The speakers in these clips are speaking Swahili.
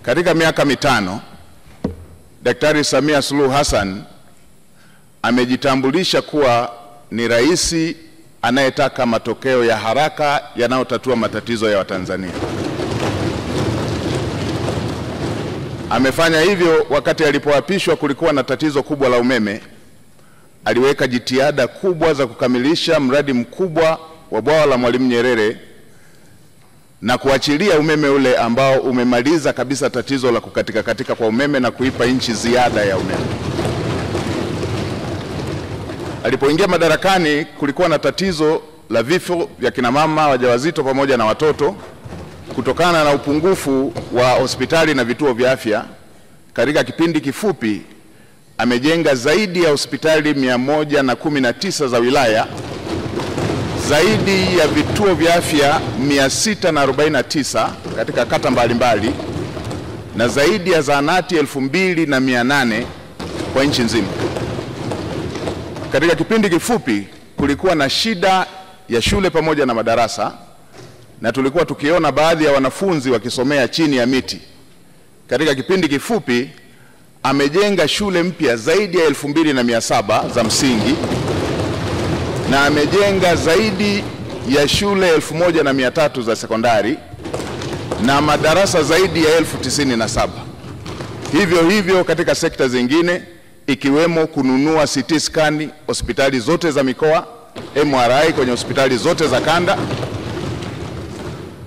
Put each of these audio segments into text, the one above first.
Katika miaka mitano, Daktari Samia Suluhu Hassan amejitambulisha kuwa ni rais anayetaka matokeo ya haraka yanayotatua matatizo ya Watanzania. Amefanya hivyo wakati alipoapishwa kulikuwa na tatizo kubwa la umeme. Aliweka jitihada kubwa za kukamilisha mradi mkubwa wa bwawa la Mwalimu Nyerere na kuachilia umeme ule ambao umemaliza kabisa tatizo la kukatika kwa umeme na kuipa nchi ziada ya umeme. Alipoingia madarakani kulikuwa na tatizo la vifo vya kina mama wajawazito pamoja na watoto kutokana na upungufu wa hospitali na vituo vya afya. Katika kipindi kifupi amejenga zaidi ya hospitali 119 za wilaya, zaidi ya vituo vya afya 649 katika kata mbalimbali, na zaidi ya zahanati 2800 kwa nchi nzima. Katika kipindi kifupi kulikuwa na shida ya shule pamoja na madarasa, na tulikuwa tukiona baadhi ya wanafunzi wakisomea chini ya miti. Katika kipindi kifupi amejenga shule mpya zaidi ya 2700 za msingi, na amejenga zaidi ya shule 1300 za sekondari na madarasa zaidi ya 1097. Hivyo hivyo katika sekta zingine ikiwemo kununua CT scan hospitali zote za mikoa, MRI kwenye hospitali zote za kanda,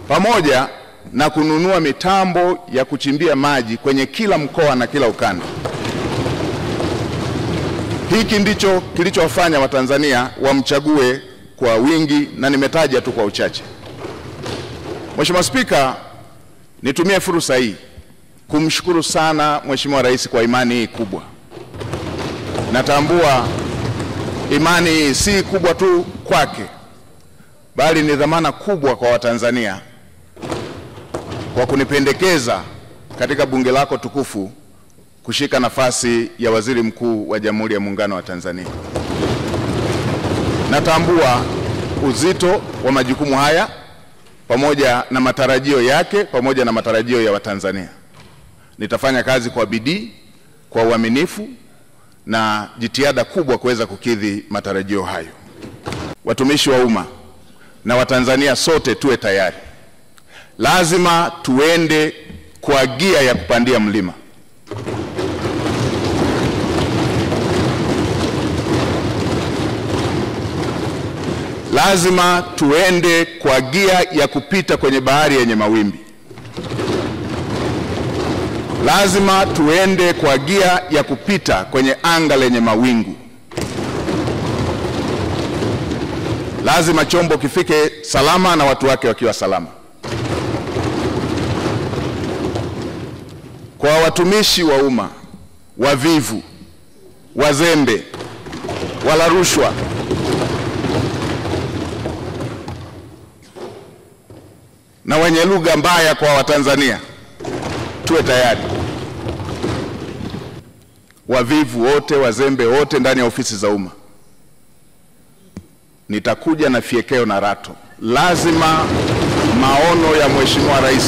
pamoja na kununua mitambo ya kuchimbia maji kwenye kila mkoa na kila ukanda. Hiki ndicho kilichowafanya Watanzania wamchague kwa wingi, na nimetaja tu kwa uchache. Mheshimiwa Spika, nitumie fursa hii kumshukuru sana Mheshimiwa Rais kwa imani hii kubwa. Natambua imani hii si kubwa tu kwake, bali ni dhamana kubwa kwa Watanzania kwa kunipendekeza katika bunge lako tukufu kushika nafasi ya Waziri Mkuu wa Jamhuri ya Muungano wa Tanzania. Natambua uzito wa majukumu haya pamoja na matarajio yake pamoja na matarajio ya Watanzania. Nitafanya kazi kwa bidii, kwa uaminifu na jitihada kubwa kuweza kukidhi matarajio hayo. Watumishi wa umma na Watanzania sote tuwe tayari. Lazima tuende kwa gia ya kupandia mlima. Lazima tuende kwa gia ya kupita kwenye bahari yenye mawimbi. Lazima tuende kwa gia ya kupita kwenye anga lenye mawingu. Lazima chombo kifike salama na watu wake wakiwa salama. Kwa watumishi wa umma wavivu, wazembe, wala rushwa, na wenye lugha mbaya kwa Watanzania, tuwe tayari. Wavivu wote, wazembe wote ndani ya ofisi za umma, nitakuja na fiekeo na rato. Lazima maono ya Mheshimiwa Rais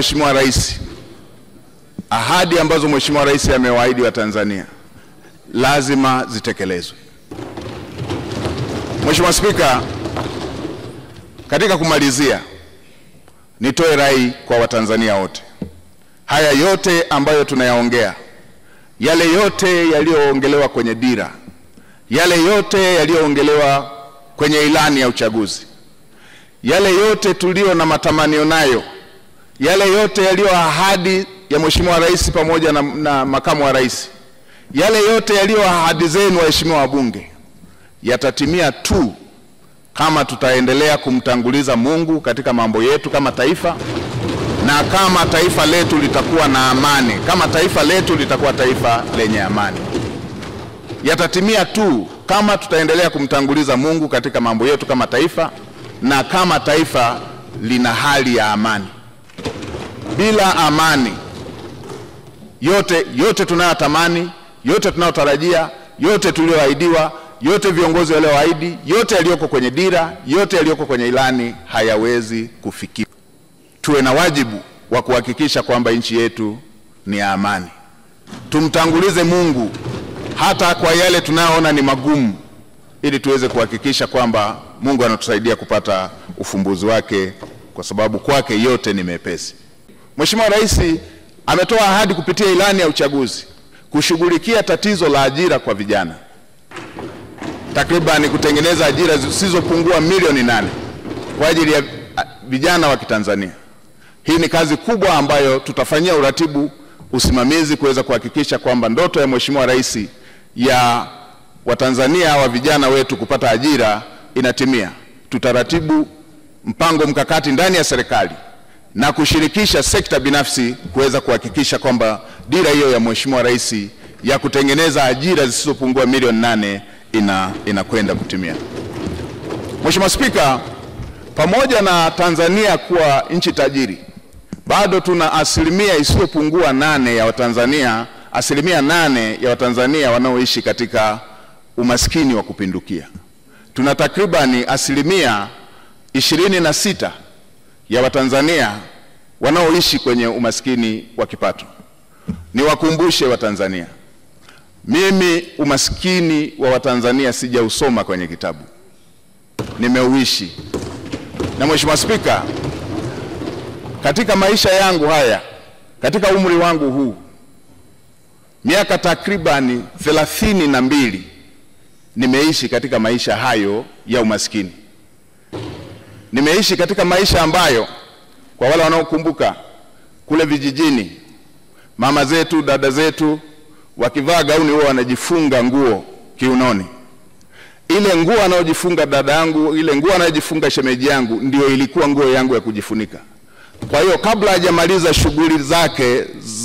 Mheshimiwa Rais, ahadi ambazo Mheshimiwa Rais amewaahidi wa Tanzania lazima zitekelezwe. Mheshimiwa Spika, katika kumalizia nitoe rai kwa Watanzania wote. Haya yote ambayo tunayaongea, yale yote yaliyoongelewa kwenye dira, yale yote yaliyoongelewa kwenye ilani ya uchaguzi, yale yote tulio na matamanio nayo, yale yote yaliyo ahadi ya Mheshimiwa Rais pamoja na makamu wa rais, yale yote yaliyo ahadi zenu waheshimiwa wabunge, yatatimia tu kama tutaendelea kumtanguliza Mungu katika mambo yetu kama taifa, na kama taifa letu litakuwa na amani, kama taifa letu litakuwa taifa lenye amani. Yatatimia tu kama tutaendelea kumtanguliza Mungu katika mambo yetu kama taifa, na kama taifa lina hali ya amani. Bila amani, yote tunayotamani, yote tunayotarajia, yote tulioahidiwa yote viongozi walioahidi, yote yaliyoko kwenye dira, yote yaliyoko kwenye ilani hayawezi kufikiwa. Tuwe na wajibu wa kuhakikisha kwamba nchi yetu ni ya amani. Tumtangulize Mungu hata kwa yale tunayoona ni magumu, ili tuweze kuhakikisha kwamba Mungu anatusaidia kupata ufumbuzi wake, kwa sababu kwake yote ni mepesi. Mheshimiwa Rais ametoa ahadi kupitia ilani ya uchaguzi kushughulikia tatizo la ajira kwa vijana, takriban kutengeneza ajira zisizopungua milioni 8 kwa ajili ya vijana wa Kitanzania. Hii ni kazi kubwa ambayo tutafanyia uratibu, usimamizi, kuweza kuhakikisha kwamba ndoto ya Mheshimiwa Rais ya Watanzania wa vijana wetu kupata ajira inatimia. Tutaratibu mpango mkakati ndani ya serikali na kushirikisha sekta binafsi kuweza kuhakikisha kwamba dira hiyo ya Mheshimiwa Rais ya kutengeneza ajira zisizopungua milioni 8 inakwenda kutimia. Mheshimiwa Spika, pamoja na Tanzania kuwa nchi tajiri, bado tuna asilimia isiyopungua 8 ya Watanzania, asilimia 8 ya Watanzania wanaoishi katika umaskini wa kupindukia. Tuna takribani asilimia 26 ya Watanzania wanaoishi kwenye umaskini wa kipato. Niwakumbushe Watanzania, mimi umaskini wa Watanzania sijausoma kwenye kitabu, nimeuishi. Na Mheshimiwa Spika, katika maisha yangu haya, katika umri wangu huu, miaka takribani 32 nimeishi katika maisha hayo ya umaskini. Nimeishi katika maisha ambayo, kwa wale wanaokumbuka, kule vijijini mama zetu, dada zetu wakivaa gauni huwa wanajifunga nguo kiunoni. Ile nguo anayojifunga dada yangu, ile nguo anayojifunga shemeji yangu, ndio ilikuwa nguo yangu ya kujifunika. Kwa hiyo kabla hajamaliza shughuli zake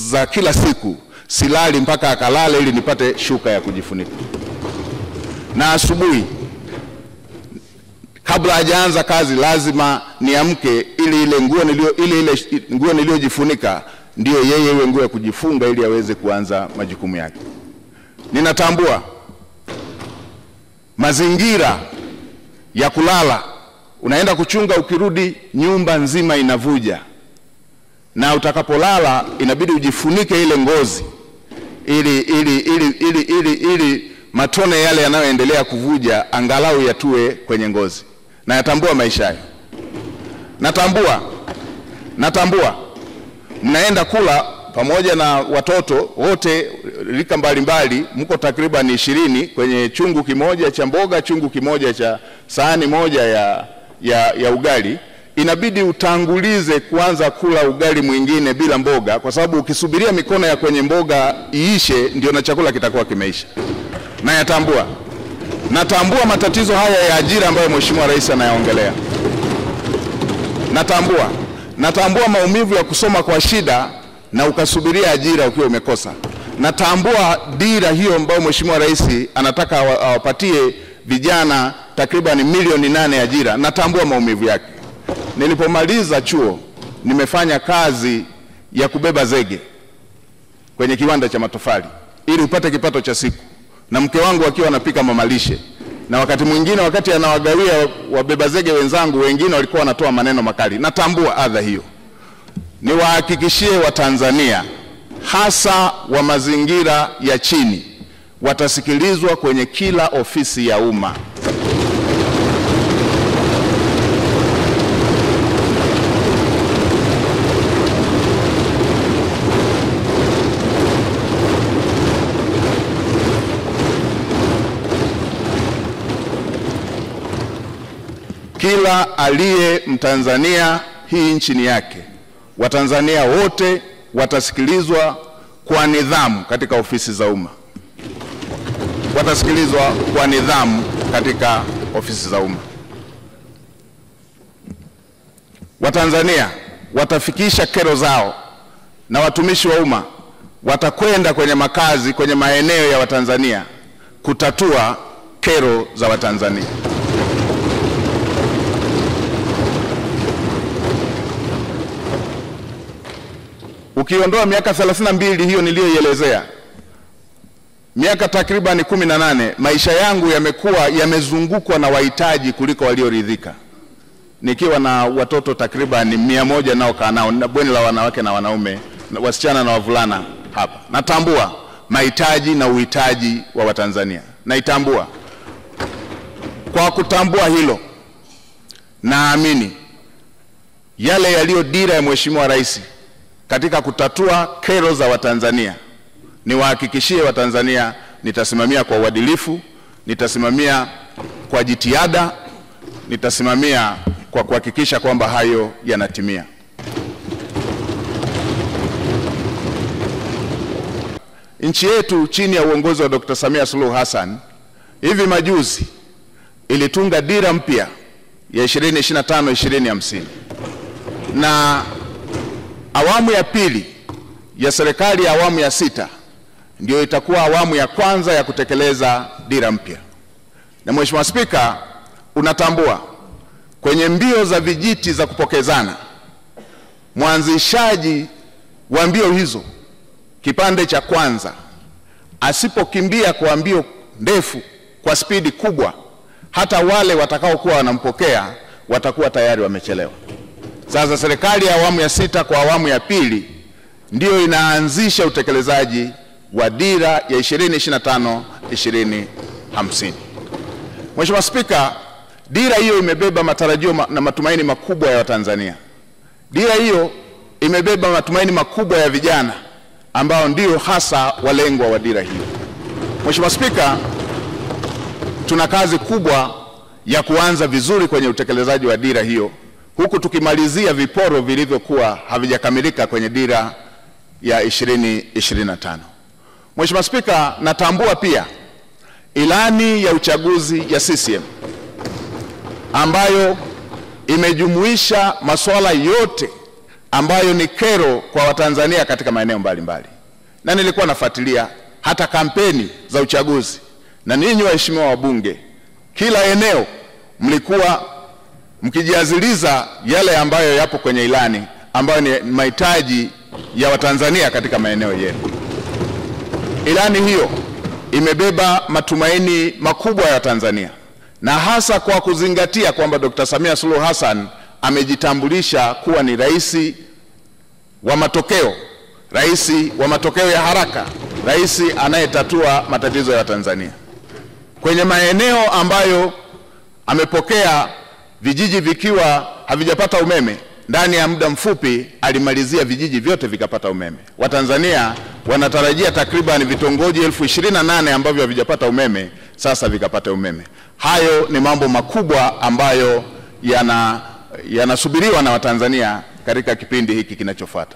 za kila siku, silali mpaka akalale ili nipate shuka ya kujifunika. Na asubuhi kabla hajaanza kazi lazima niamke ili ile nguo niliyojifunika ndio yeye iwe nguo ya kujifunga ili aweze kuanza majukumu yake. Ninatambua mazingira ya kulala, unaenda kuchunga, ukirudi nyumba nzima inavuja, na utakapolala inabidi ujifunike ile ngozi ili matone yale yanayoendelea kuvuja angalau yatue kwenye ngozi. Na yatambua maisha hayo. Natambua mnaenda kula pamoja na watoto wote rika mbalimbali, mko takriban 20 kwenye chungu kimoja cha mboga, chungu kimoja cha sahani moja ya ugali. Inabidi utangulize kuanza kula ugali mwingine bila mboga, kwa sababu ukisubiria mikono ya kwenye mboga iishe ndio na chakula kitakuwa kimeisha. Na natambua matatizo haya ya ajira ambayo Mheshimiwa Rais anayaongelea. Natambua maumivu ya kusoma kwa shida na ukasubiria ajira ukiwa umekosa. Natambua dira hiyo ambayo Mheshimiwa Rais anataka awapatie vijana takriban milioni 8 ajira. Natambua maumivu yake. Nilipomaliza chuo nimefanya kazi ya kubeba zege kwenye kiwanda cha matofali ili upate kipato cha siku, na mke wangu akiwa anapika mamalishe, na wakati mwingine wakati anawagawia wabeba zege wenzangu wengine walikuwa wanatoa maneno makali. Natambua adha hiyo. Niwahakikishie Watanzania hasa wa mazingira ya chini watasikilizwa kwenye kila ofisi ya umma. Kila aliye Mtanzania, hii nchi ni yake. Watanzania wote watasikilizwa kwa nidhamu katika ofisi za umma. Watasikilizwa kwa nidhamu katika ofisi za umma. Watanzania watafikisha kero zao, na watumishi wa umma watakwenda kwenye makazi, kwenye maeneo ya Watanzania kutatua kero za Watanzania. Ukiondoa miaka 32 hiyo niliyoielezea, miaka takriban 18 maisha yangu yamekuwa yamezungukwa na wahitaji kuliko walioridhika, nikiwa na watoto takriban 100 nao kaa nao na bweni la wanawake na wanaume, wasichana na wavulana hapa. Natambua mahitaji na uhitaji wa Watanzania, naitambua. Kwa kutambua hilo, naamini yale yaliyo dira ya Mheshimiwa Rais katika kutatua kero za Watanzania, niwahakikishie Watanzania nitasimamia kwa uadilifu, nitasimamia kwa jitihada, nitasimamia kwa kuhakikisha kwamba hayo yanatimia. Nchi yetu chini ya uongozi wa Dr. Samia Suluhu Hassan hivi majuzi ilitunga dira mpya ya 2025-2050, na awamu ya pili ya serikali ya awamu ya 6 ndio itakuwa awamu ya kwanza ya kutekeleza dira mpya. Na Mheshimiwa Spika, unatambua kwenye mbio za vijiti za kupokezana, mwanzishaji wa mbio hizo kipande cha kwanza asipokimbia kwa mbio ndefu kwa spidi kubwa, hata wale watakao kuwa wanampokea watakuwa tayari wamechelewa. Sasa serikali ya awamu ya 6 kwa awamu ya pili ndio inaanzisha utekelezaji wa dira ya 2025-2050. Mheshimiwa Spika, dira hiyo imebeba matarajio na matumaini makubwa ya Watanzania. Dira hiyo imebeba matumaini makubwa ya vijana ambao ndio hasa walengwa wa dira hiyo. Mheshimiwa Spika, tuna kazi kubwa ya kuanza vizuri kwenye utekelezaji wa dira hiyo, huku tukimalizia viporo vilivyokuwa havijakamilika kwenye dira ya 2025. Mheshimiwa Spika, natambua pia ilani ya uchaguzi ya CCM ambayo imejumuisha masuala yote ambayo ni kero kwa Watanzania katika maeneo mbalimbali. Na nilikuwa nafuatilia hata kampeni za uchaguzi, na ninyi waheshimiwa wabunge, kila eneo mlikuwa mkijiaziliza yale ambayo yapo kwenye ilani, ambayo ni mahitaji ya Watanzania katika maeneo yenu. Ilani hiyo imebeba matumaini makubwa ya Tanzania, na hasa kwa kuzingatia kwamba Dr. Samia Suluhu Hassan amejitambulisha kuwa ni rais wa matokeo, rais wa matokeo ya haraka, rais anayetatua matatizo ya Tanzania. Kwenye maeneo ambayo amepokea vijiji vikiwa havijapata umeme, ndani ya muda mfupi alimalizia vijiji vyote vikapata umeme. Watanzania wanatarajia takriban vitongoji 28,000 ambavyo havijapata umeme sasa vikapata umeme. Hayo ni mambo makubwa ambayo yanasubiriwa na Watanzania katika kipindi hiki kinachofuata.